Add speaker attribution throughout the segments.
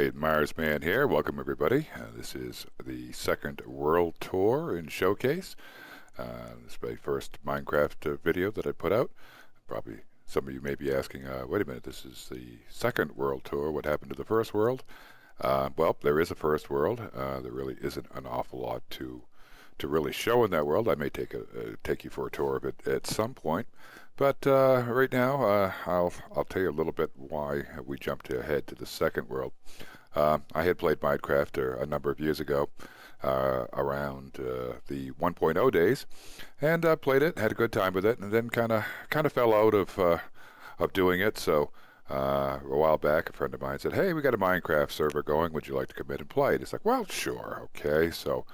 Speaker 1: Alright, Marsman here. Welcome everybody. This is the second world tour and showcase. This is my first Minecraft video that I put out. Probably some of you may be asking, wait a minute, this is the second world tour. What happened to the first world? Well, there is a first world. There really isn't an awful lot to really show in that world. I may take you for a tour of it at some point. But right now, I'll tell you a little bit why we jumped ahead to the second world. I had played Minecraft a number of years ago, around the 1.0 days, and played it, had a good time with it, and then kind of fell out of doing it. So a while back, a friend of mine said, "Hey, we got a Minecraft server going. Would you like to come in and play it?" It's like, well, sure, okay. So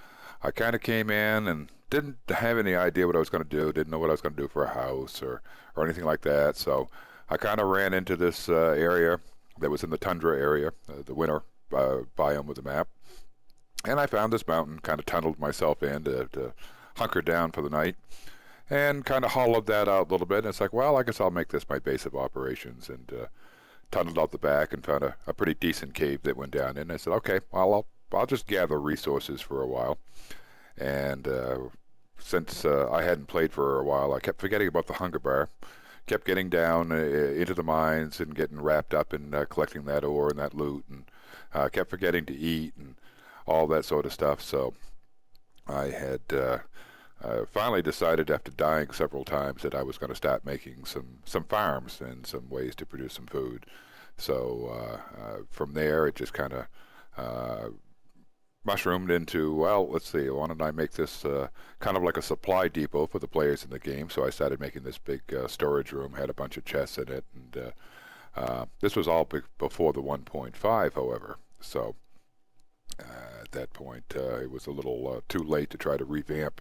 Speaker 1: I kind of came in and didn't have any idea what I was going to do, didn't know what I was going to do for a house or anything like that. So I kind of ran into this area that was in the tundra area, the winter biome of the map. And I found this mountain, kind of tunneled myself in to hunker down for the night, and kind of hollowed that out a little bit. And it's like, well, I guess I'll make this my base of operations, and tunneled out the back and found a pretty decent cave that went down in. And I said, okay, well, I'll just gather resources for a while. And since I hadn't played for a while, I kept forgetting about the hunger bar. Kept getting down into the mines and getting wrapped up in collecting that ore and that loot, and kept forgetting to eat and all that sort of stuff. So I had finally decided, after dying several times, that I was going to start making some farms and some ways to produce some food. So from there, it just kind of mushroomed into, well, let's see, why don't I make this kind of like a supply depot for the players in the game. So I started making this big storage room, had a bunch of chests in it, and this was all before the 1.5, however. So at that point, it was a little too late to try to revamp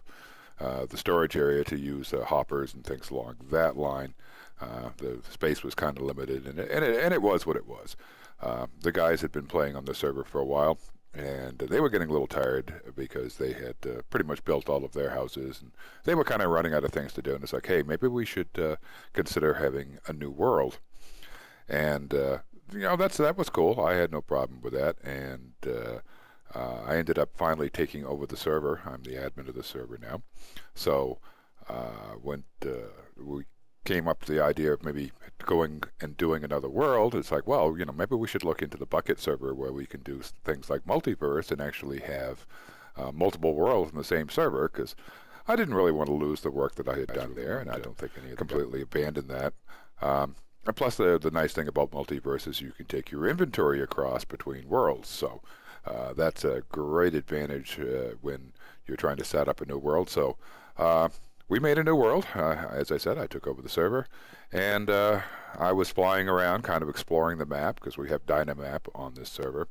Speaker 1: the storage area to use hoppers and things along that line. The space was kind of limited, and it was what it was. The guys had been playing on the server for a while, and they were getting a little tired because they had pretty much built all of their houses, and they were kind of running out of things to do. And it's like, hey, maybe we should consider having a new world. And that was cool. I had no problem with that, and I ended up finally taking over the server. I'm the admin of the server now. So when we came up to the idea of maybe going and doing another world, it's like, well, maybe we should look into the bucket server where we can do things like multiverse and actually have multiple worlds in the same server, because I didn't really want to lose the work that I had done there, and I don't think any of them completely abandoned that. And plus, the nice thing about multiverse is you can take your inventory across between worlds, so that's a great advantage when you're trying to set up a new world. So we made a new world. As I said, I took over the server, and I was flying around kind of exploring the map, because we have Dynamap on this server,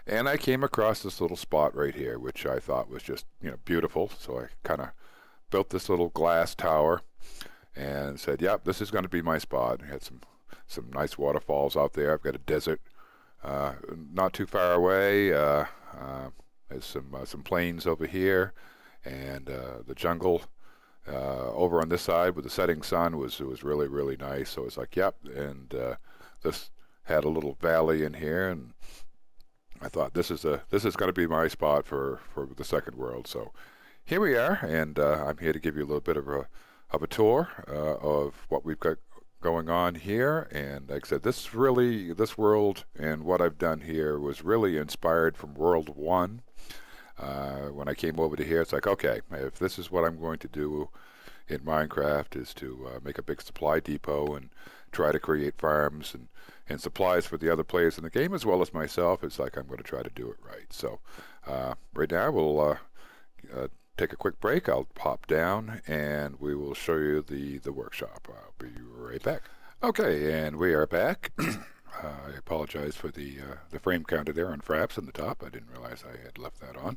Speaker 1: and I came across this little spot right here, which I thought was just beautiful. So I kind of built this little glass tower and said, yep, this is going to be my spot. I had some nice waterfalls out there. I've got a desert not too far away. There's some plains over here, and the jungle over on this side with the setting sun was really, really nice. So it's like, yep. And this had a little valley in here, and I thought this is going to be my spot for the second world. So here we are, and I'm here to give you a little bit of a tour of what we've got going on here. And like I said, this world and what I've done here was really inspired from World 1. When I came over to here, it's like, okay, if this is what I'm going to do in Minecraft, is to make a big supply depot and try to create farms and supplies for the other players in the game as well as myself, it's like I'm going to try to do it right. So right now we'll take a quick break. I'll pop down and we will show you the workshop. I'll be right back. Okay, and we are back. I apologize for the frame counter there on Fraps in the top. I didn't realize I had left that on.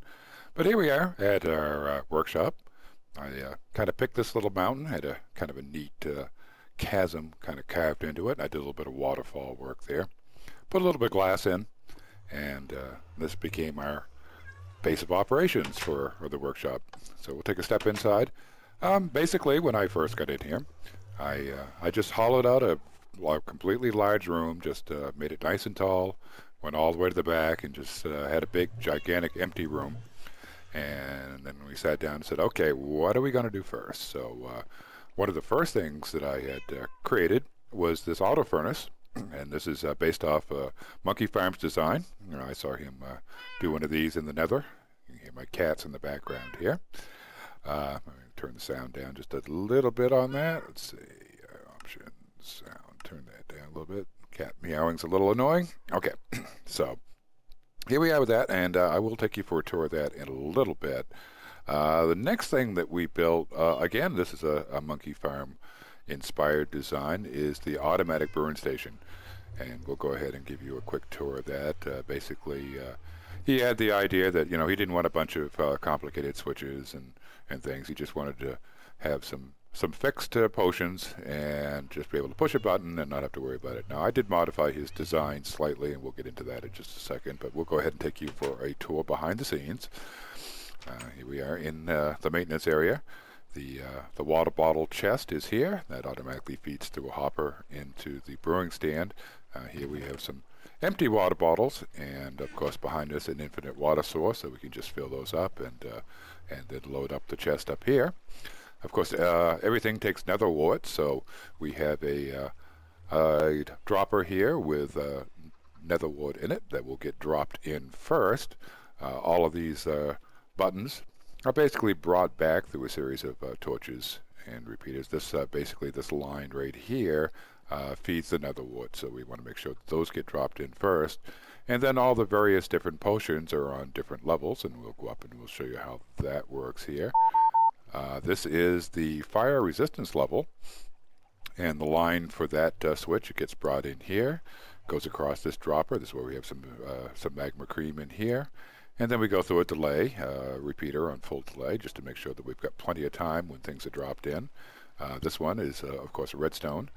Speaker 1: But here we are at our workshop. I kind of picked this little mountain, had a kind of a neat chasm kind of carved into it. I did a little bit of waterfall work there. Put a little bit of glass in, and this became our base of operations for the workshop. So we'll take a step inside. Basically, when I first got in here, I just hollowed out a completely large room, just made it nice and tall, went all the way to the back and just had a big, gigantic, empty room. And then we sat down and said, okay, what are we going to do first? So one of the first things that I had created was this auto furnace. And this is based off Monkeyfarm's design. You know, I saw him do one of these in the nether. You can hear my cats in the background here. Let me turn the sound down just a little bit on that. Let's see, options, sound, turn that down a little bit. Cat meowing's a little annoying. Okay, so here we are with that, and I will take you for a tour of that in a little bit. The next thing that we built, again, this is a Monkey Farm inspired design, is the automatic brewing station. And we'll go ahead and give you a quick tour of that. Basically, he had the idea that, you know, he didn't want a bunch of complicated switches and things. He just wanted to have some fixed potions and just be able to push a button and not have to worry about it. Now, I did modify his design slightly, and we'll get into that in just a second, but we'll go ahead and take you for a tour behind the scenes. Here we are in the maintenance area. The water bottle chest is here. That automatically feeds through a hopper into the brewing stand. Here we have some empty water bottles, and of course behind us an infinite water source, so we can just fill those up and then load up the chest up here. Of course, everything takes netherwart, so we have a dropper here with netherwart in it that will get dropped in first. All of these buttons are basically brought back through a series of torches and repeaters. This basically this line right here feeds the netherwart, so we want to make sure that those get dropped in first. And then all the various different potions are on different levels, and we'll go up and we'll show you how that works here. This is the fire resistance level, and the line for that switch, it gets brought in here, goes across this dropper. This is where we have some magma cream in here. And then we go through a delay repeater on full delay just to make sure that we've got plenty of time when things are dropped in. This one is, of course, a redstone.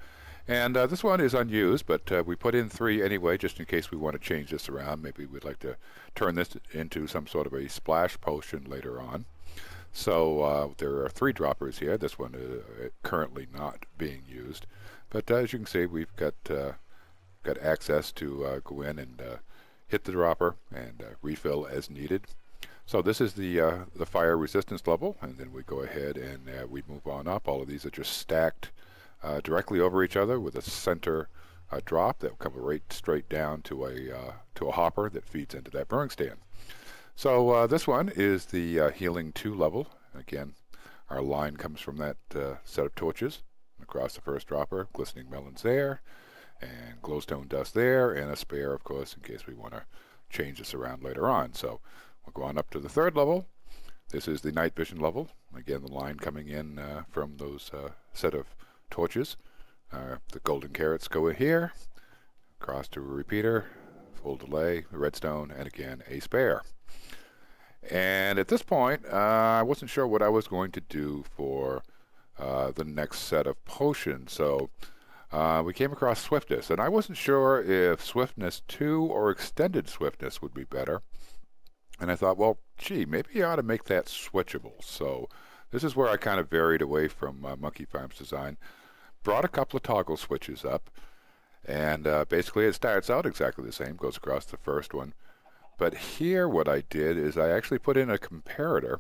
Speaker 1: And this one is unused, but we put in 3 anyway just in case we want to change this around. Maybe we'd like to turn this into some sort of a splash potion later on. So there are 3 droppers here. This one is currently not being used. But as you can see, we've got access to go in and hit the dropper and refill as needed. So this is the fire resistance level, and then we go ahead and we move on up. All of these are just stacked directly over each other with a center drop that will come right straight down to a hopper that feeds into that brewing stand. So this one is the healing 2 level. Again, our line comes from that set of torches across the first dropper. Glistening melons there, and glowstone dust there, and a spare, of course, in case we want to change this around later on. So we'll go on up to the 3rd level. This is the night vision level. Again, the line coming in from those set of torches. The golden carrots go in here, across to a repeater, full delay, the redstone, and again a spare. And at this point, I wasn't sure what I was going to do for the next set of potions. So we came across swiftness, and I wasn't sure if swiftness 2 or extended swiftness would be better. And I thought, well, gee, maybe I ought to make that switchable. So this is where I kind of varied away from Monkey Farm's design. Brought a couple of toggle switches up, and basically it starts out exactly the same, goes across the first one. But here what I did is I actually put in a comparator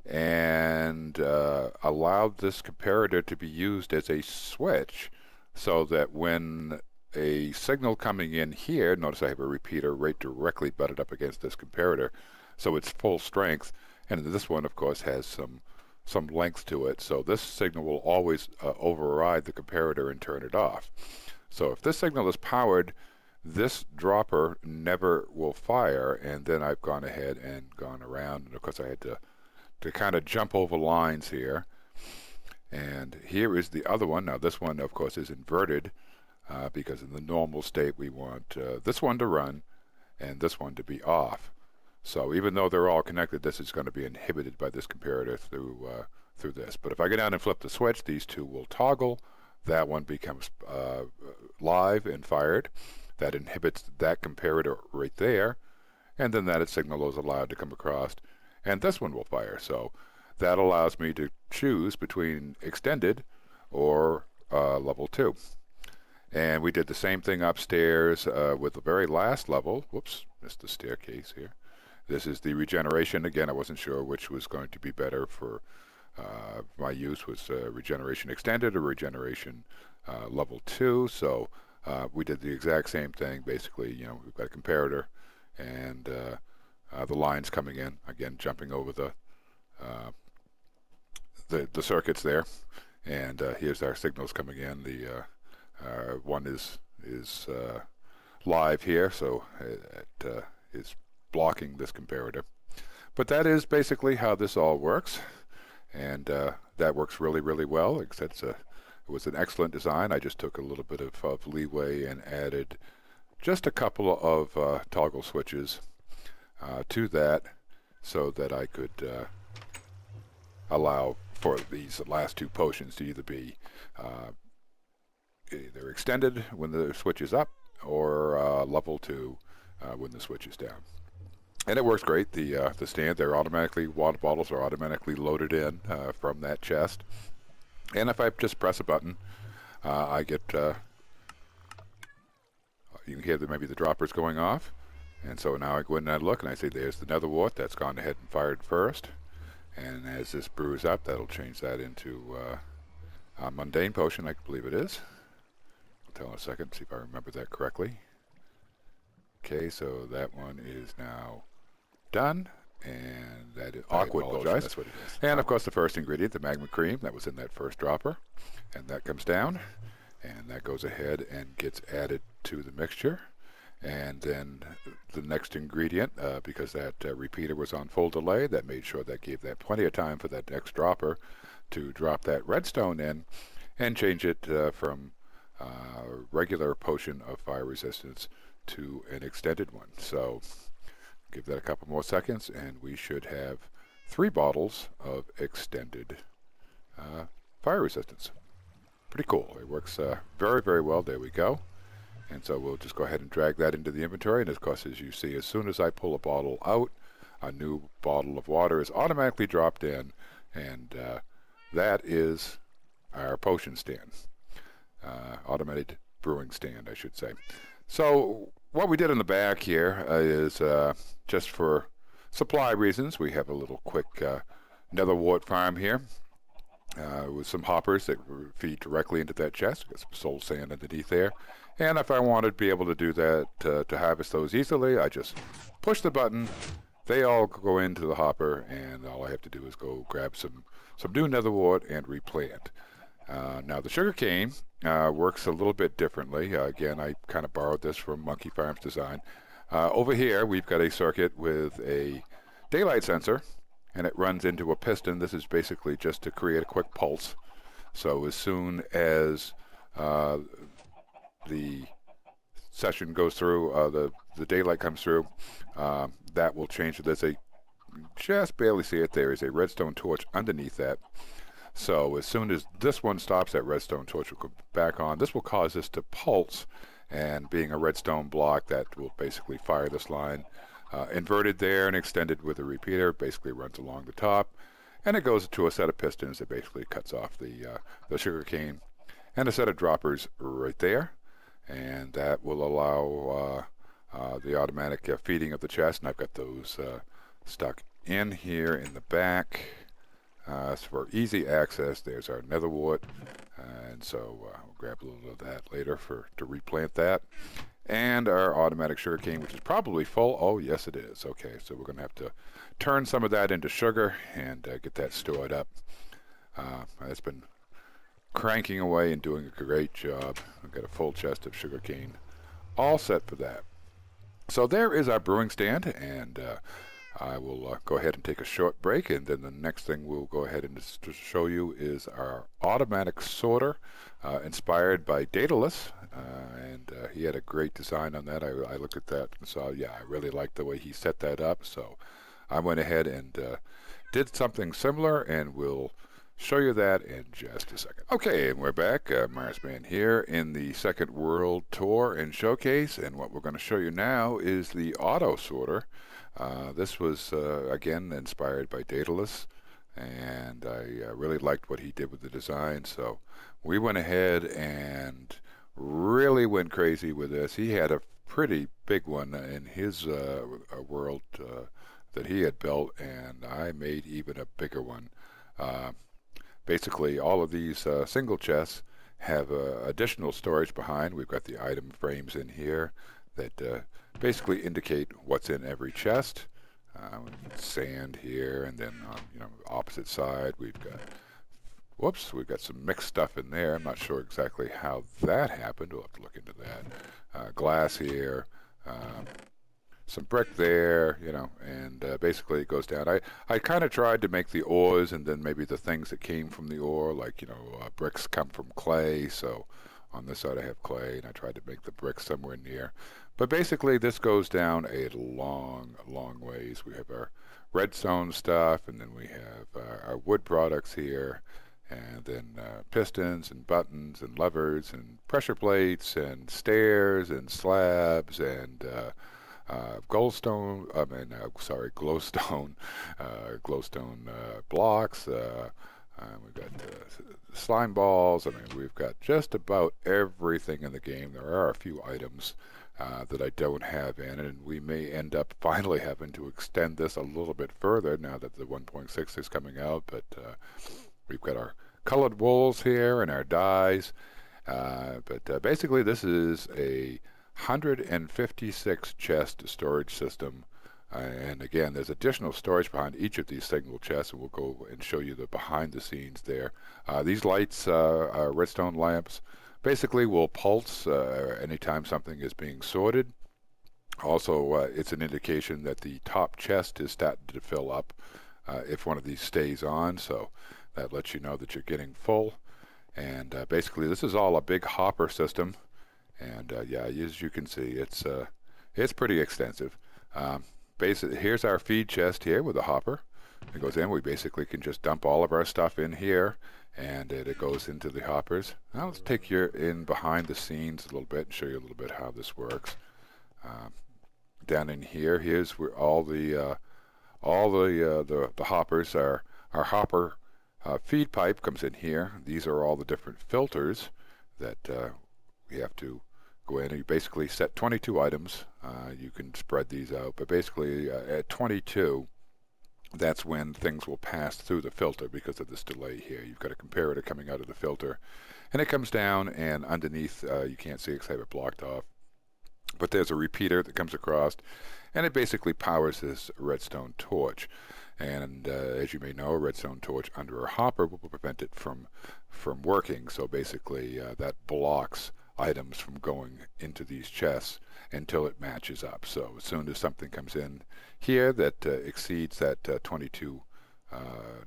Speaker 1: and allowed this comparator to be used as a switch, so that when a signal coming in here, notice I have a repeater right directly butted up against this comparator, so it's full strength, and this one of course has some length to it, so this signal will always override the comparator and turn it off. So if this signal is powered, this dropper never will fire, and then I've gone ahead and gone around, and of course I had to kind of jump over lines here. And here is the other one. Now this one of course is inverted because in the normal state we want this one to run and this one to be off. So even though they're all connected, this is going to be inhibited by this comparator through this. But if I go down and flip the switch, these 2 will toggle. That one becomes live and fired. That inhibits that comparator right there, and then that signal is allowed to come across, and this one will fire. So that allows me to choose between extended or level 2. And we did the same thing upstairs with the very last level. Whoops, missed the staircase here. This is the regeneration. Again, I wasn't sure which was going to be better for my use, was regeneration extended or regeneration level 2. So we did the exact same thing. Basically, we've got a comparator and the lines coming in, again, jumping over the circuits there. And here's our signals coming in. The one is live here, so it is blocking this comparator. But that is basically how this all works, and that works really, really well. Except it was an excellent design. I just took a little bit of leeway and added just a couple of toggle switches to that, so that I could allow for these last two potions to either be either extended when the switch is up, or level 2 when the switch is down. And it works great. The stand, water bottles are automatically loaded in from that chest. And if I just press a button, I get, you can hear maybe the droppers going off. And so now I go in and I look, and I see there's the netherwart. That's gone ahead and fired first. And as this brews up, that'll change that into a mundane potion, I believe it is. I'll tell in a second, see if I remember that correctly. Okay, so that one is now done, and that is aqua potion. That's what it is. And of course, the first ingredient, the magma cream, that was in that first dropper, and that comes down, and that goes ahead and gets added to the mixture. And then the next ingredient, because that repeater was on full delay, that made sure that gave that plenty of time for that next dropper to drop that redstone in and change it from regular potion of fire resistance to an extended one. So give that a couple more seconds, and we should have 3 bottles of extended fire resistance. Pretty cool. It works very, very well. There we go. And so we'll just go ahead and drag that into the inventory. And of course, as you see, as soon as I pull a bottle out, a new bottle of water is automatically dropped in. And that is our potion stand. Automated brewing stand, I should say. So what we did in the back here is just for supply reasons. We have a little quick netherwart farm here with some hoppers that feed directly into that chest. Got some soul sand underneath there. And if I wanted to be able to do that, to harvest those easily, I just push the button. They all go into the hopper, and all I have to do is go grab some new netherwart and replant. Now the sugarcane works a little bit differently. Again, I kind of borrowed this from Monkeyfarm's design. Over here, we've got a circuit with a daylight sensor, and it runs into a piston. This is basically just to create a quick pulse. So as soon as the session goes through, the daylight comes through, that will change. There's just barely see it, there is a redstone torch underneath that. So as soon as this one stops, that redstone torch will go back on. This will cause this to pulse, and being a redstone block, that will basically fire this line. Inverted there and extended with a repeater, basically runs along the top, and it goes to a set of pistons that basically cuts off the sugarcane, and a set of droppers right there. And that will allow the automatic feeding of the chest, and I've got those stuck in here in the back. So for easy access, there's our netherwart, and so we'll grab a little of that later to replant that. And our automatic sugarcane, which is probably full. Oh, yes, it is. Okay, so we're going to have to turn some of that into sugar and get that stored up. It's been cranking away and doing a great job. I've got a full chest of sugarcane all set for that. So there is our brewing stand, and I will go ahead and take a short break, and then the next thing we'll go ahead and show you is our automatic sorter, inspired by Dataless, and he had a great design on that. I looked at that and saw, yeah, I really liked the way he set that up, so I went ahead and did something similar, and we'll show you that in just a second. Okay, and we're back. Marsman here in the second world tour and showcase, and what we're going to show you now is the auto sorter. This was, again, inspired by Dataless, and I really liked what he did with the design, so we went ahead and really went crazy with this. He had a pretty big one in his world that he had built, and I made even a bigger one. Uh, Basically, all of these single chests have additional storage behind. We've got the item frames in here that basically indicate what's in every chest. Sand here, and then on opposite side we've got we've got some mixed stuff in there. I'm not sure exactly how that happened. We'll have to look into that. Glass here, um, some brick there, and basically it goes down. I kind of tried to make the ores and then maybe the things that came from the ore, like, bricks come from clay, so on this side I have clay, and I tried to make the bricks somewhere near. But basically this goes down a long, long ways. We have our redstone stuff, and then we have our wood products here, and then pistons and buttons and levers and pressure plates and stairs and slabs and glowstone blocks. We've got slime balls. I mean, we've got just about everything in the game. There are a few items that I don't have in, and we may end up finally having to extend this a little bit further now that the 1.6 is coming out. But we've got our colored wools here and our dyes. But basically, this is a 156 chest storage system. And again, there's additional storage behind each of these single chests, and we'll go and show you the behind the scenes there. These lights are redstone lamps. Basically will pulse anytime something is being sorted. Also, it's an indication that the top chest is starting to fill up if one of these stays on, so that lets you know that you're getting full. And basically this is all a big hopper system, and yeah, as you can see, it's pretty extensive. Here's our feed chest here with a hopper. It goes in. We basically can just dump all of our stuff in here, and it goes into the hoppers. Now let's take you in behind the scenes a little bit and show you a little bit how this works. Down in here, here's where all the hoppers are. Our hopper feed pipe comes in here. These are all the different filters that we have to go in. And you basically set 22 items. You can spread these out, but basically at 22, that's when things will pass through the filter because of this delay here. You've got a comparator coming out of the filter, and it comes down, and underneath you can't see because I have it blocked off, but there's a repeater that comes across, and it basically powers this redstone torch. And as you may know, a redstone torch under a hopper will prevent it from working. So basically that blocks items from going into these chests until it matches up. So as soon as something comes in here that exceeds that 22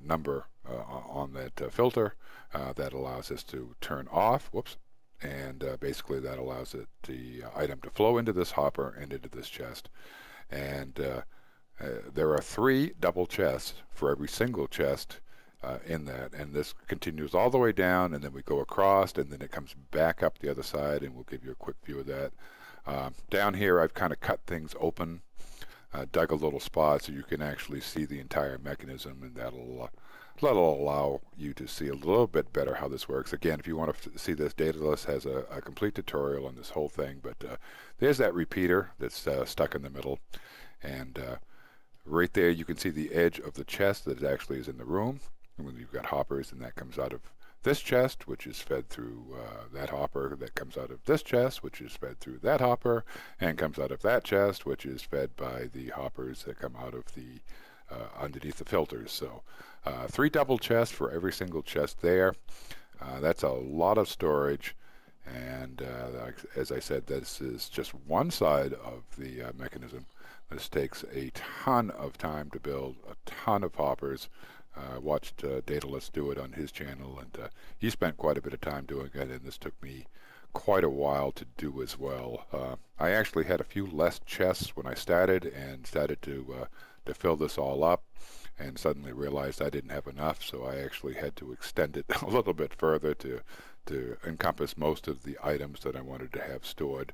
Speaker 1: number on that filter, that allows us to turn off. And basically that allows the item to flow into this hopper and into this chest. And there are 3 double chests for every single chest in that, and this continues all the way down, and then we go across, and then it comes back up the other side, and we'll give you a quick view of that. Down here I've kind of cut things open, dug a little spot so you can actually see the entire mechanism, and that'll allow you to see a little bit better how this works. Again, if you want to see this, Dataless has a complete tutorial on this whole thing, but there's that repeater that's stuck in the middle, and right there you can see the edge of the chest that actually is in the room. And when you've got hoppers, and that comes out of this chest, which is fed through that hopper, that comes out of this chest, which is fed through that hopper, and comes out of that chest, which is fed by the hoppers that come out of the underneath the filters. So 3 double chests for every single chest there. That's a lot of storage. And as I said, this is just one side of the mechanism. This takes a ton of time to build, a ton of hoppers. Watched Dataless do it on his channel, and he spent quite a bit of time doing it, and this took me quite a while to do as well. I actually had a few less chests when I started, and started to fill this all up, and suddenly realized I didn't have enough, so I actually had to extend it a little bit further to encompass most of the items that I wanted to have stored.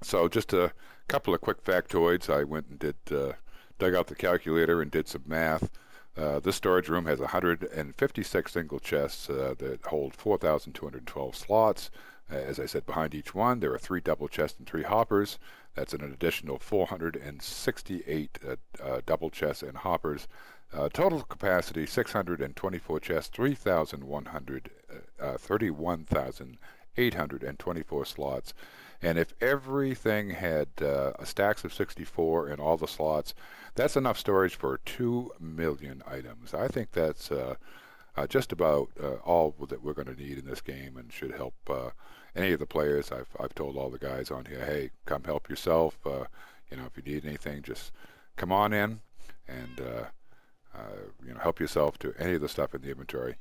Speaker 1: So just a couple of quick factoids. I went and dug out the calculator and did some math. This storage room has 156 single chests that hold 4,212 slots. As I said, behind each one, there are 3 double chests and 3 hoppers. That's an additional 468 double chests and hoppers. Total capacity 624 chests, 31,824 slots. And if everything had stacks of 64 in all the slots, that's enough storage for 2 million items. I think that's just about all that we're going to need in this game, and should help any of the players. I've told all the guys on here, hey, come help yourself. You know, if you need anything, just come on in and you know, help yourself to any of the stuff in the inventory.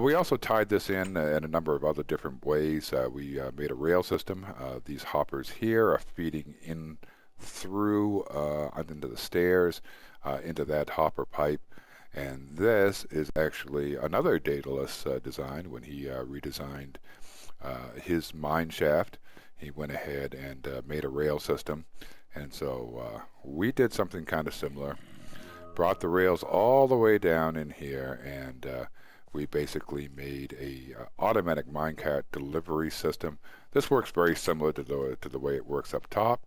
Speaker 1: We also tied this in a number of other different ways. We made a rail system. These hoppers here are feeding in through into the stairs, into that hopper pipe. And this is actually another Dataless design. When he redesigned his mine shaft, he went ahead and made a rail system. And so we did something kind of similar. Brought the rails all the way down in here, and we basically made a automatic minecart delivery system. This works very similar to the way it works up top.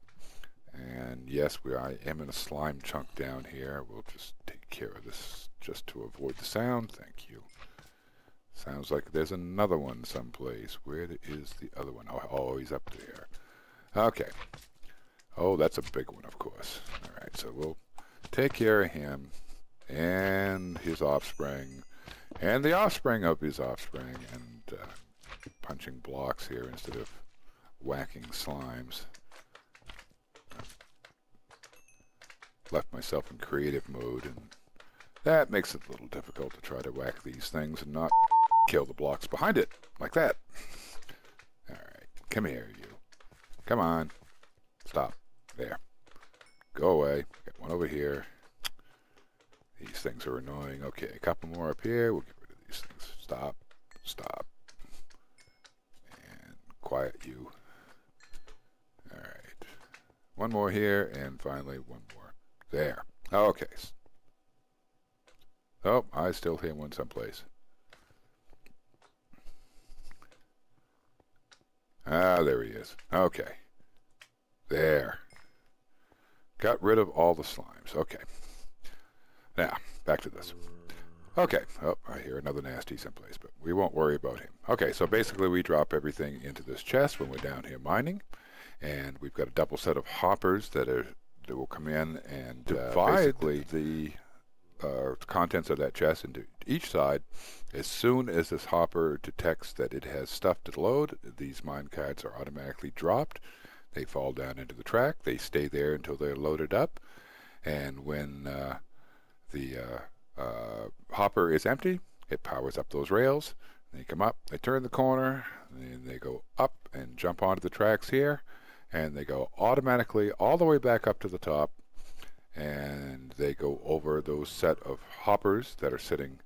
Speaker 1: And yes, I am in a slime chunk down here. We'll just take care of this just to avoid the sound. Thank you. Sounds like there's another one someplace. Where is the other one? Oh, he's up there. Okay. Oh, that's a big one, of course. All right, so we'll take care of him and his offspring and the offspring of his offspring, and punching blocks here instead of whacking slimes. Left myself in creative mode, and that makes it a little difficult to try to whack these things and not kill the blocks behind it, like that. Alright, come here, you. Come on. Stop. There. Go away. Got one over here. These things are annoying. Okay, a couple more up here. We'll get rid of these things. Stop. Stop. And quiet you. Alright. One more here, and finally one more. There. Okay. Oh, I still hear one someplace. Ah, there he is. Okay. There. Got rid of all the slimes. Okay. Now, back to this. Okay. Oh, I hear another nasty someplace, but we won't worry about him. Okay, so basically we drop everything into this chest when we're down here mining, and we've got a double set of hoppers that will come in and divide the contents of that chest into each side. As soon as this hopper detects that it has stuff to load, these mine carts are automatically dropped. They fall down into the track. They stay there until they're loaded up. And when the hopper is empty, it powers up those rails. They come up, they turn the corner, and they go up and jump onto the tracks here. And they go automatically all the way back up to the top. And they go over those set of hoppers that are sitting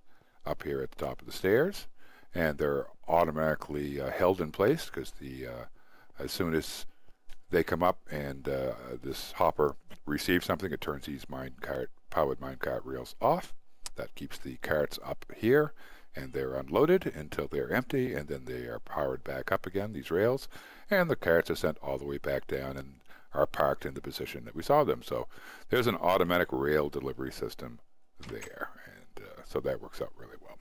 Speaker 1: up here at the top of the stairs. And they're automatically held in place, because as soon as they come up and this hopper receives something, it turns these powered minecart rails off. That keeps the carts up here, and they're unloaded until they're empty, and then they are powered back up again, these rails, and the carts are sent all the way back down and are parked in the position that we saw them. So there's an automatic rail delivery system there, and so that works out really well.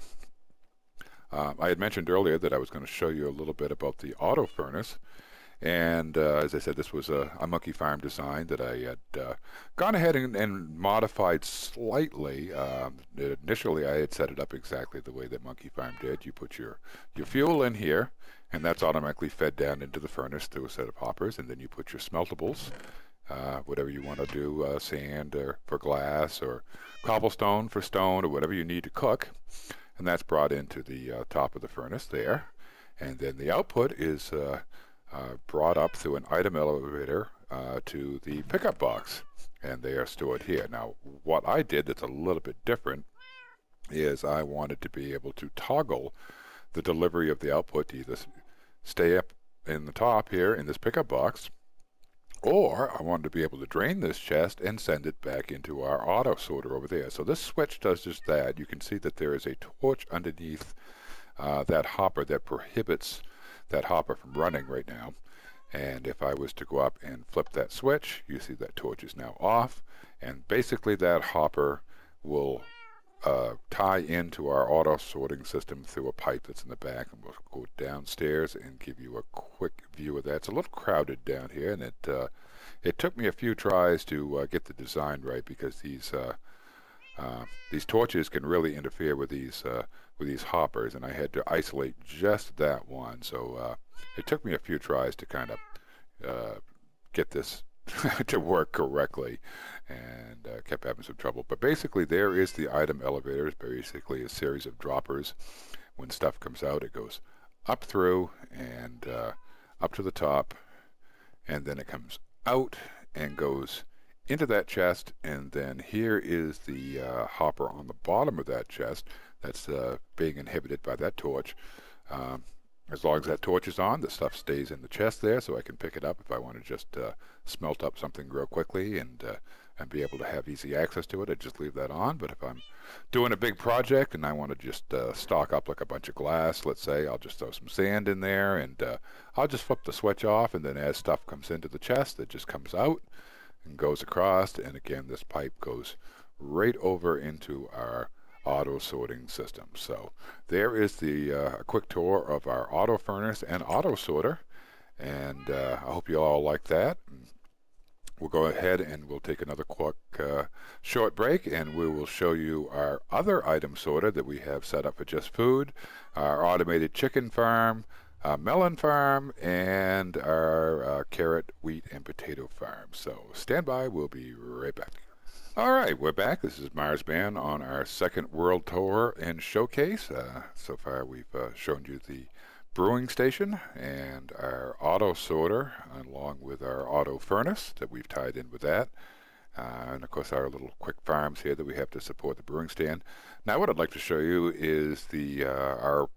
Speaker 1: I had mentioned earlier that I was going to show you a little bit about the auto furnace. And as I said, this was a Monkeyfarm design that I had gone ahead and modified slightly. Initially, I had set it up exactly the way that Monkeyfarm did. You put your fuel in here, and that's automatically fed down into the furnace through a set of hoppers, and then you put your smeltables, whatever you want to do, sand or for glass, or cobblestone for stone, or whatever you need to cook, and that's brought into the top of the furnace there. And then the output is brought up through an item elevator to the pickup box, and they are stored here. Now, what I did that's a little bit different is I wanted to be able to toggle the delivery of the output to either stay up in the top here in this pickup box, Or I wanted to be able to drain this chest and send it back into our auto sorter over there. So this switch does just that. You can see that there is a torch underneath that hopper that prohibits that hopper from running right now. And if I was to go up and flip that switch, you see that torch is now off. And basically that hopper will tie into our auto sorting system through a pipe that's in the back, and we'll go downstairs and give you a quick view of that. It's a little crowded down here, and it took me a few tries to get the design right, because these torches can really interfere with these hoppers, and I had to isolate just that one. So it took me a few tries to kind of get this to work correctly, and kept having some trouble. But basically there is the item elevator. It's basically a series of droppers. When stuff comes out, it goes up through and up to the top, and then it comes out and goes into that chest, and then here is the hopper on the bottom of that chest that's being inhibited by that torch. As long as that torch is on, the stuff stays in the chest there, so I can pick it up if I want to just smelt up something real quickly and be able to have easy access to it. I just leave that on. But if I'm doing a big project and I want to just stock up like a bunch of glass, let's say, I'll just throw some sand in there, and I'll just flip the switch off, and then as stuff comes into the chest, it just comes out and goes across. And again, this pipe goes right over into our auto sorting system. So there is the a quick tour of our auto furnace and auto sorter, and I hope you all like that. We'll go ahead and we'll take another quick short break, and we will show you our other item sorter that we have set up for just food, our automated chicken farm, melon farm, and our carrot, wheat, and potato farm. So stand by, we'll be right back. All right, we're back. This is Marsman on our second world tour and showcase. So far we've shown you the brewing station and our auto sorter, along with our auto furnace that we've tied in with that. And of course our little quick farms here that we have to support the brewing stand. Now what I'd like to show you is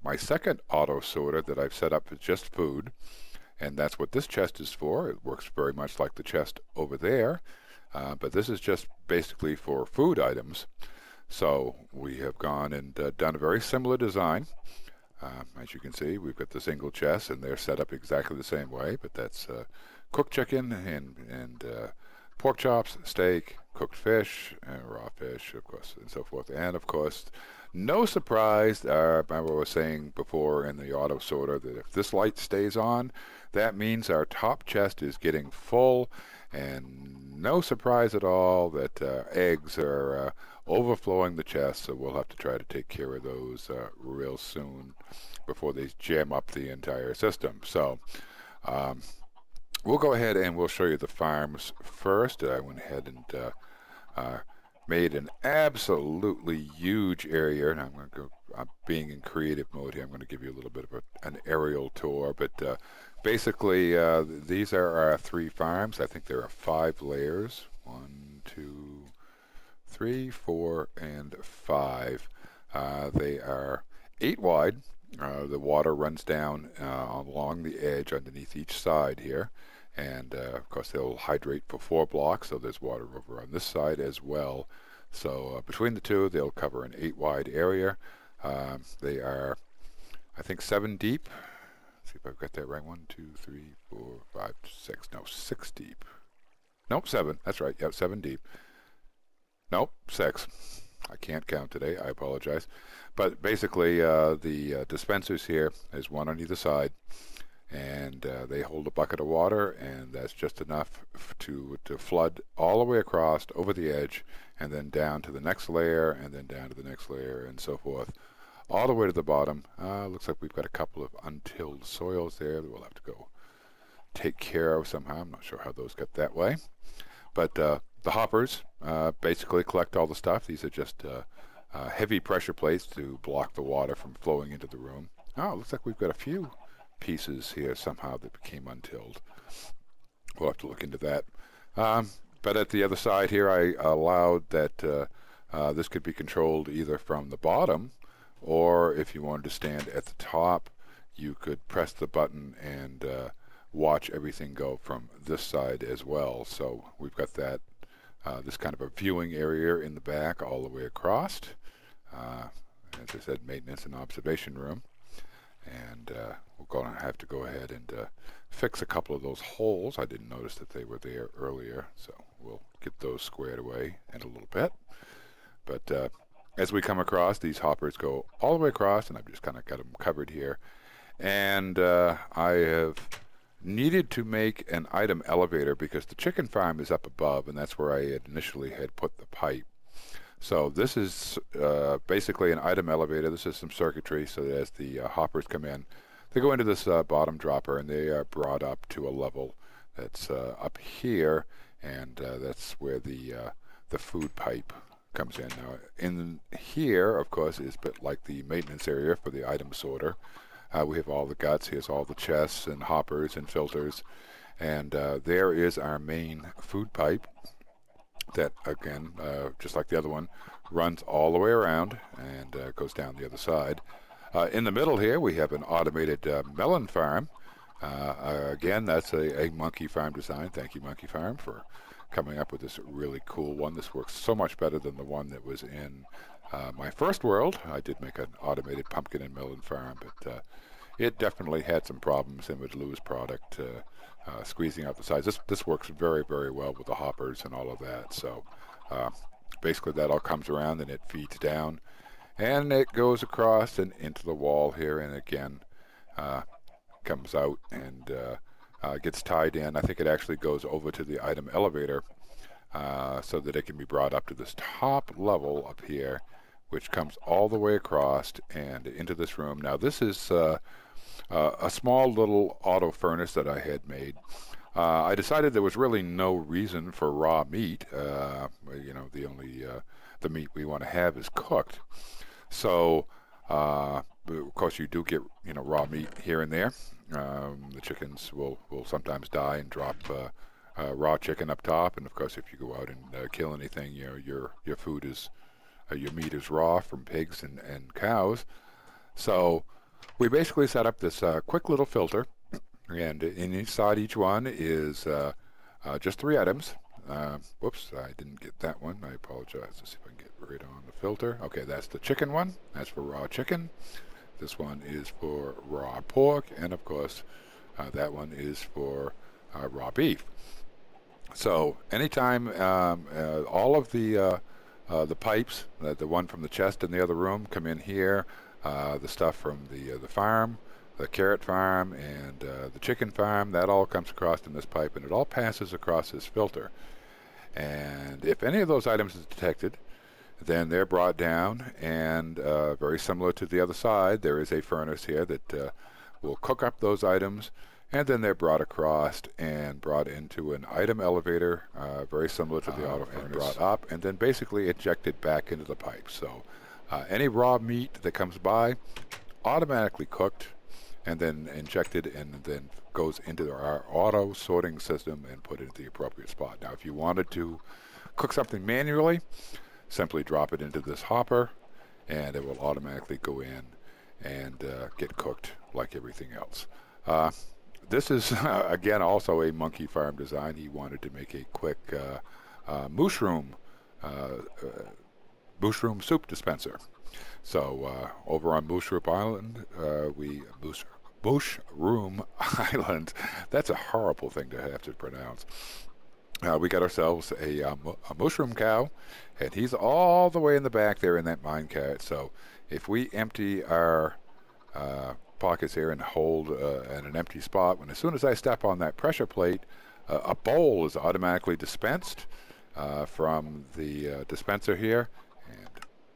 Speaker 1: my second auto sorter that I've set up for just food. And that's what this chest is for. It works very much like the chest over there. But this is just basically for food items. So we have gone and done a very similar design. As you can see, we've got the single chest, and they're set up exactly the same way. But that's cooked chicken and pork chops, steak, cooked fish, raw fish, of course, and so forth. And of course, no surprise, remember I was saying before in the auto sorter that if this light stays on, that means our top chest is getting full. And no surprise at all that eggs are overflowing the chest, so we'll have to try to take care of those real soon before they jam up the entire system. So we'll go ahead and we'll show you the farms first. I went ahead and made an absolutely huge area, and I'm going to go. I'm being in creative mode here. I'm going to give you a little bit of an aerial tour, but basically these are our three farms. I think there are 5 layers. 1, 2, 3, 4, and 5. They are 8 wide. The water runs down along the edge underneath each side here, and of course they'll hydrate for 4 blocks, so there's water over on this side as well. So between the two, they'll cover an 8 wide area. They are, I think, 7 deep. Let's see if I've got that right. 1, 2, 3, 4, 5, 6. No, 6 deep. Nope, 7. That's right. Yep, 7 deep. Nope, 6. I can't count today. I apologize. But basically, the dispensers here is one on either side, and they hold a bucket of water, and that's just enough to flood all the way across over the edge, and then down to the next layer, and then down to the next layer, and so forth, all the way to the bottom. Looks like we've got a couple of untilled soils there that we'll have to go take care of somehow. I'm not sure how those got that way. But the hoppers basically collect all the stuff. These are just heavy pressure plates to block the water from flowing into the room. Oh, looks like we've got a few pieces here somehow that became untilled. We'll have to look into that. But at the other side here, I allowed that this could be controlled either from the bottom, or if you wanted to stand at the top, you could press the button and watch everything go from this side as well. So we've got that this kind of a viewing area in the back all the way across. As I said, maintenance and observation room. And we're going to have to go ahead and fix a couple of those holes. I didn't notice that they were there earlier, so we'll get those squared away in a little bit. But as we come across, these hoppers go all the way across, and I've just kind of got them covered here. And I have needed to make an item elevator because the chicken farm is up above, and that's where I had initially put the pipe. So this is basically an item elevator. This is some circuitry so that as the hoppers come in, they go into this bottom dropper, and they are brought up to a level that's up here, and that's where the food pipe comes in. Now, in here, of course, is a bit like the maintenance area for the item sorter. We have all the guts. Here's all the chests and hoppers and filters. And there is our main food pipe that, again, just like the other one, runs all the way around and goes down the other side. In the middle here, we have an automated melon farm. Again, that's a Monkeyfarm design. Thank you, Monkeyfarm, for coming up with this really cool one. This works so much better than the one that was in my first world. I did make an automated pumpkin and melon farm, but it definitely had some problems and would lose product squeezing out the sides. This works very, very well with the hoppers and all of that. So basically that all comes around and it feeds down, and it goes across and into the wall here, and again comes out and gets tied in. I think it actually goes over to the item elevator so that it can be brought up to this top level up here, which comes all the way across and into this room. Now this is a small little auto furnace that I had made. I decided there was really no reason for raw meat. You know, the meat we want to have is cooked. So of course you do get, you know, raw meat here and there. The chickens will sometimes die and drop raw chicken up top, and of course if you go out and kill anything, you know, your food is your meat is raw from pigs and cows. So we basically set up this quick little filter, and inside each one is just 3 items. Whoops, I didn't get that one. I apologize. Let's see if I can get right on the filter. Okay, that's the chicken one. That's for raw chicken. This one is for raw pork, and of course that one is for raw beef. So anytime all of the pipes, the one from the chest in the other room, come in here. The stuff from the farm, the carrot farm, and the chicken farm, that all comes across in this pipe, and it all passes across this filter. And if any of those items is detected, then they're brought down, and very similar to the other side, there is a furnace here that will cook up those items, and then they're brought across and brought into an item elevator, very similar to the auto furnace, and brought up, and then basically ejected back into the pipe. So any raw meat that comes by, automatically cooked, and then injected, and then goes into our auto sorting system and put into the appropriate spot. Now, if you wanted to cook something manually, simply drop it into this hopper, and it will automatically go in and get cooked like everything else. This is, again, also a Monkeyfarm design. He wanted to make a quick mushroom soup dispenser. So over on Mooshroom Island, Mooshroom Island, that's a horrible thing to have to pronounce. We got ourselves a Mooshroom Cow, and he's all the way in the back there in that minecart. So if we empty our pockets here and hold in an empty spot, as soon as I step on that pressure plate, a bowl is automatically dispensed from the dispenser here. And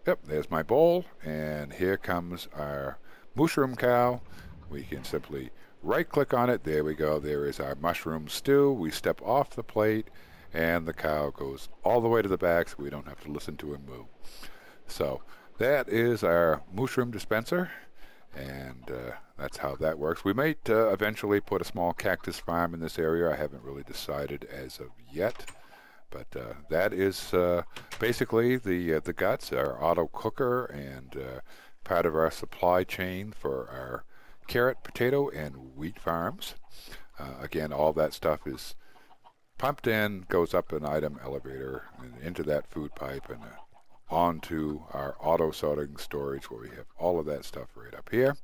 Speaker 1: yep, there's my bowl, and here comes our Mooshroom Cow. We can simply right-click on it. There we go. There is our mushroom stew. We step off the plate, and the cow goes all the way to the back, so we don't have to listen to him moo. So that is our mushroom dispenser, and that's how that works. We might eventually put a small cactus farm in this area. I haven't really decided as of yet, but that is basically the guts, our auto cooker, and part of our supply chain for our carrot, potato, and wheat farms. Again, all that stuff is pumped in, goes up an item elevator and into that food pipe and onto our auto sorting storage where we have all of that stuff right up here.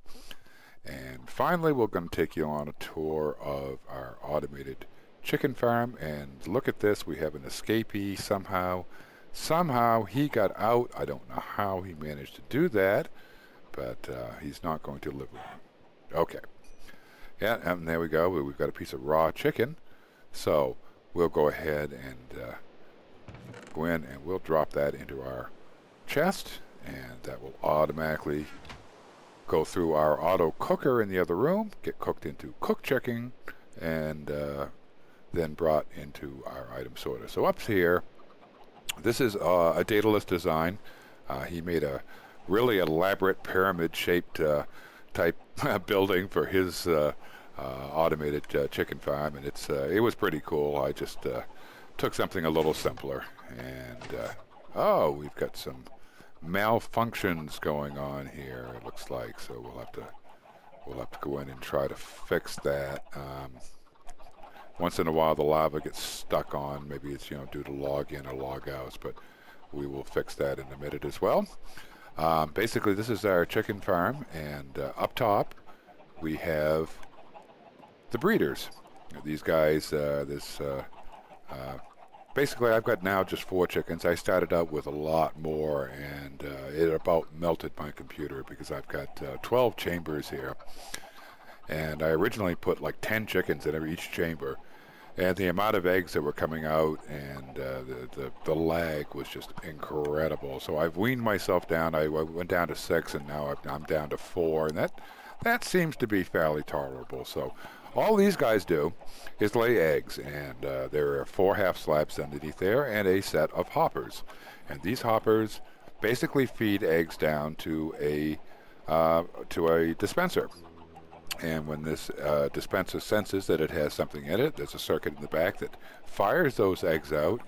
Speaker 1: And finally, we're going to take you on a tour of our automated chicken farm. And look at this, we have an escapee somehow. Somehow he got out. I don't know how he managed to do that, but he's not going to live with me. Okay. Yeah, and there we go. We've got a piece of raw chicken. So we'll go ahead and go in and we'll drop that into our chest, and that will automatically go through our auto cooker in the other room, get cooked into cooked chicken, and then brought into our item sorter. So up here, this is a Dataless design. He made a really elaborate pyramid-shaped type building for his automated chicken farm, and it was pretty cool. I just took something a little simpler, and oh, we've got some malfunctions going on here, it looks like, so we'll have to go in and try to fix that. Once in a while the lava gets stuck on, maybe it's due to log in or log outs, but we will fix that in a minute as well. Basically this is our chicken farm, and up top we have the breeders. These guys, basically I've got now just 4 chickens. I started out with a lot more, and it about melted my computer because I've got 12 chambers here. And I originally put like 10 chickens in each chamber, and the amount of eggs that were coming out and the lag was just incredible. So I've weaned myself down. I went down to 6, and now I'm down to 4, and that seems to be fairly tolerable. So all these guys do is lay eggs, and there are 4 half slabs underneath there and a set of hoppers. And these hoppers basically feed eggs down to a dispenser. And when this dispenser senses that it has something in it, there's a circuit in the back that fires those eggs out,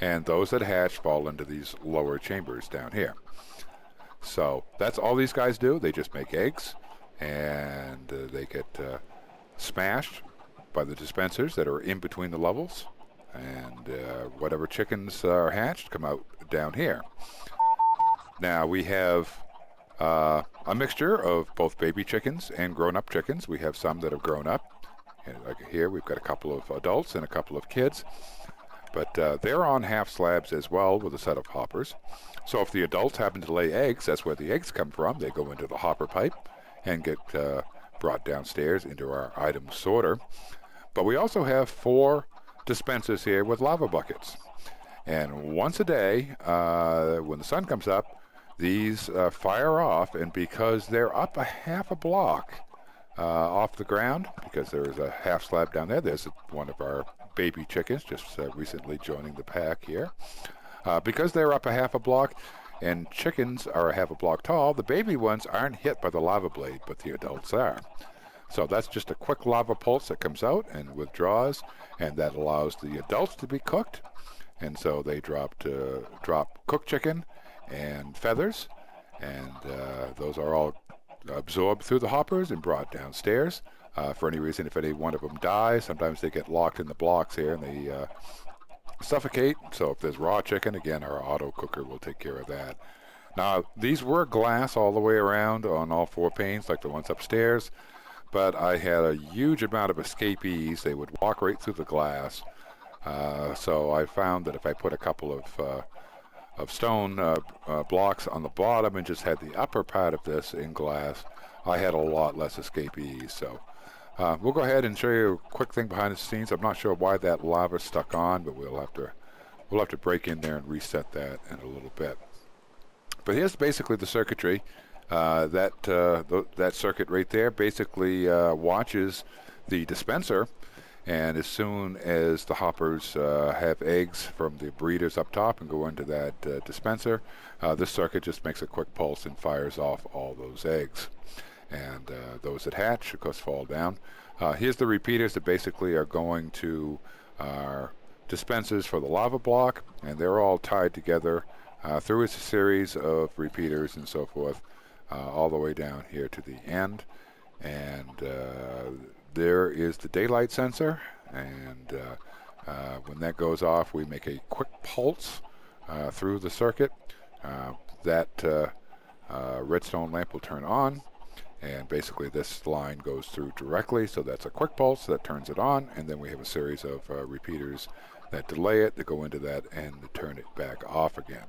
Speaker 1: and those that hatch fall into these lower chambers down here. So that's all these guys do. They just make eggs, and they get smashed by the dispensers that are in between the levels, and whatever chickens are hatched come out down here. Now we have a mixture of both baby chickens and grown-up chickens. We have some that have grown up, and like here we've got a couple of adults and a couple of kids, but they're on half slabs as well with a set of hoppers. So if the adults happen to lay eggs, that's where the eggs come from. They go into the hopper pipe and get brought downstairs into our item sorter. But we also have 4 dispensers here with lava buckets, and once a day when the sun comes up, these fire off, and because they're up a half a block off the ground, because there is a half slab down there, there's one of our baby chickens just recently joining the pack here. Because they're up a half a block, and chickens are a half a block tall, the baby ones aren't hit by the lava blade, but the adults are. So that's just a quick lava pulse that comes out and withdraws, and that allows the adults to be cooked. And so they drop cooked chicken and feathers, and those are all absorbed through the hoppers and brought downstairs. For any reason, if any one of them dies, sometimes they get locked in the blocks here and they suffocate. So if there's raw chicken, again, our auto cooker will take care of that. Now, these were glass all the way around on all 4 panes, like the ones upstairs, but I had a huge amount of escapees. They would walk right through the glass. So I found that if I put a couple of stone blocks on the bottom and just had the upper part of this in glass, I had a lot less escapees. So we'll go ahead and show you a quick thing behind the scenes. I'm not sure why that lava stuck on, but we'll have to break in there and reset that in a little bit. But here's basically the circuitry. That circuit right there basically watches the dispenser, and as soon as the hoppers have eggs from the breeders up top and go into that dispenser, this circuit just makes a quick pulse and fires off all those eggs. And those that hatch, of course, fall down. Here's the repeaters that basically are going to our dispensers for the lava block, and they're all tied together through a series of repeaters and so forth, all the way down here to the end. And there is the daylight sensor, and when that goes off, we make a quick pulse through the circuit. That redstone lamp will turn on, and basically this line goes through directly, so that's a quick pulse that turns it on, and then we have a series of repeaters that delay it, that go into that, and turn it back off again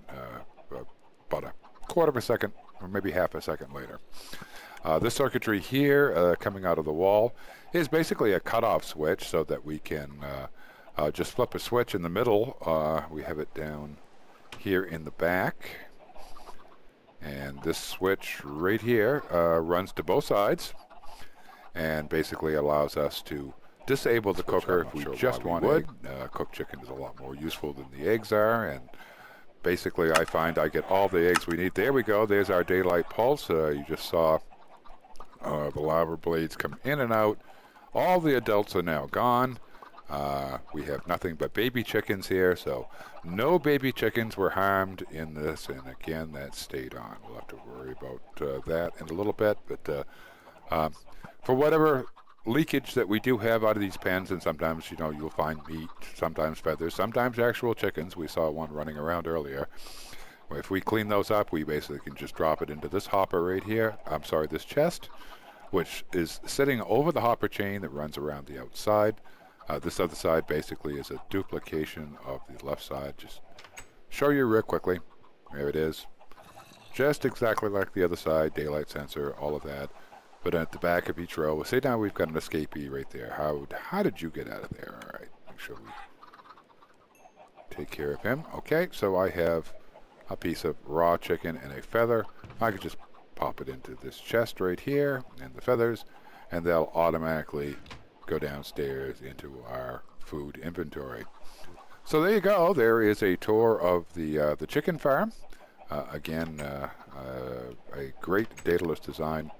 Speaker 1: about a quarter of a second or maybe half a second later. This circuitry here coming out of the wall is basically a cutoff switch, so that we can just flip a switch in the middle. We have it down here in the back, and this switch right here runs to both sides and basically allows us to disable the cooker if we just want wood. Cooked chicken is a lot more useful than the eggs are, and basically I find I get all the eggs we need. There we go, there's our daylight pulse. You just saw the lava blades come in and out. All the adults are now gone. We have nothing but baby chickens here, so no baby chickens were harmed in this, and again that stayed on. We'll have to worry about that in a little bit, but for whatever leakage that we do have out of these pens, and sometimes you'll find meat, sometimes feathers, sometimes actual chickens. We saw one running around earlier. If we clean those up, we basically can just drop it into this hopper right here. I'm sorry, this chest, which is sitting over the hopper chain that runs around the outside. This other side basically is a duplication of the left side. Just show you real quickly. There it is. Just exactly like the other side, daylight sensor, all of that. But at the back of each row, say now we've got an escapee right there. How did you get out of there? All right, make sure we take care of him. Okay, so I have a piece of raw chicken and a feather. I could just pop it into this chest right here, and the feathers, and they'll automatically go downstairs into our food inventory. So there you go. There is a tour of the chicken farm. Again, a great Dataless design.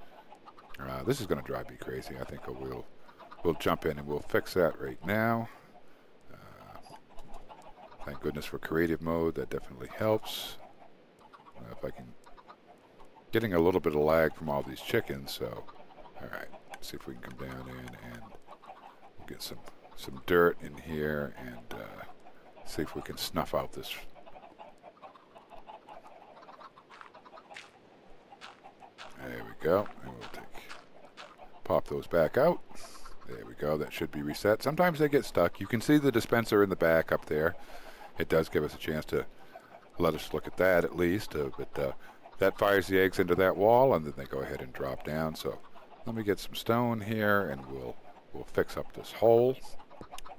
Speaker 1: This is going to drive me crazy. I think we'll jump in and we'll fix that right now. Thank goodness for creative mode. That definitely helps. If I can, getting a little bit of lag from all these chickens. So, all right, let's see if we can come down in and we'll get some dirt in here and see if we can snuff out this. There we go. And we'll pop those back out. There we go. That should be reset. Sometimes they get stuck. You can see the dispenser in the back up there. It does give us a chance to let us look at that at least. But that fires the eggs into that wall, and then they go ahead and drop down. So let me get some stone here, and we'll fix up this hole.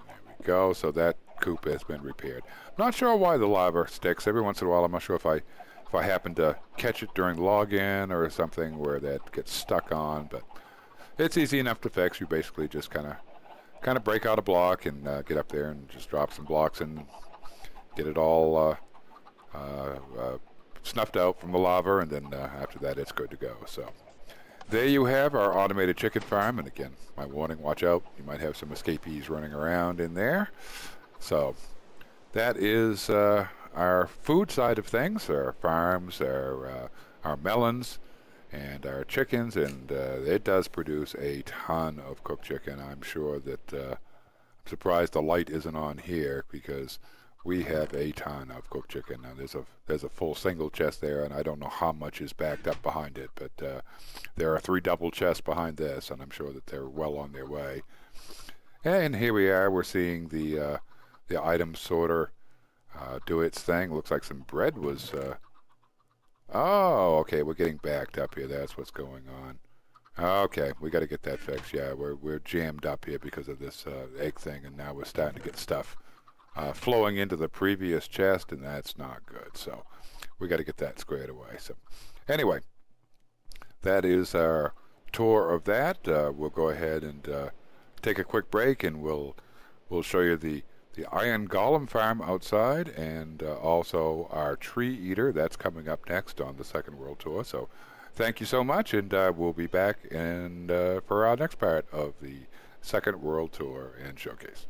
Speaker 1: There we go. So that coop has been repaired. I'm not sure why the lava sticks. Every once in a while, I'm not sure if I happen to catch it during login or something where that gets stuck on, but it's easy enough to fix. You basically just kind of break out a block and get up there and just drop some blocks and get it all snuffed out from the lava, and then after that it's good to go. So there you have our automated chicken farm, and again, my warning, watch out. You might have some escapees running around in there. So that is our food side of things, our farms, our melons, and our chickens, and it does produce a ton of cooked chicken. I'm sure that I'm surprised the light isn't on here, because we have a ton of cooked chicken. Now there's a full single chest there, and I don't know how much is backed up behind it, but there are 3 double chests behind this, and I'm sure that they're well on their way. And here we are. We're seeing the item sorter do its thing. Looks like some bread was oh, okay, we're getting backed up here. That's what's going on. Okay, we got to get that fixed. Yeah, we're jammed up here because of this egg thing, and now we're starting to get stuff flowing into the previous chest, and that's not good. So we got to get that squared away. So anyway, that is our tour of that. We'll go ahead and take a quick break, and we'll show you the Iron Golem Farm outside, and also our tree eater. That's coming up next on the Second World Tour. So thank you so much, and we'll be back for our next part of the Second World Tour and Showcase.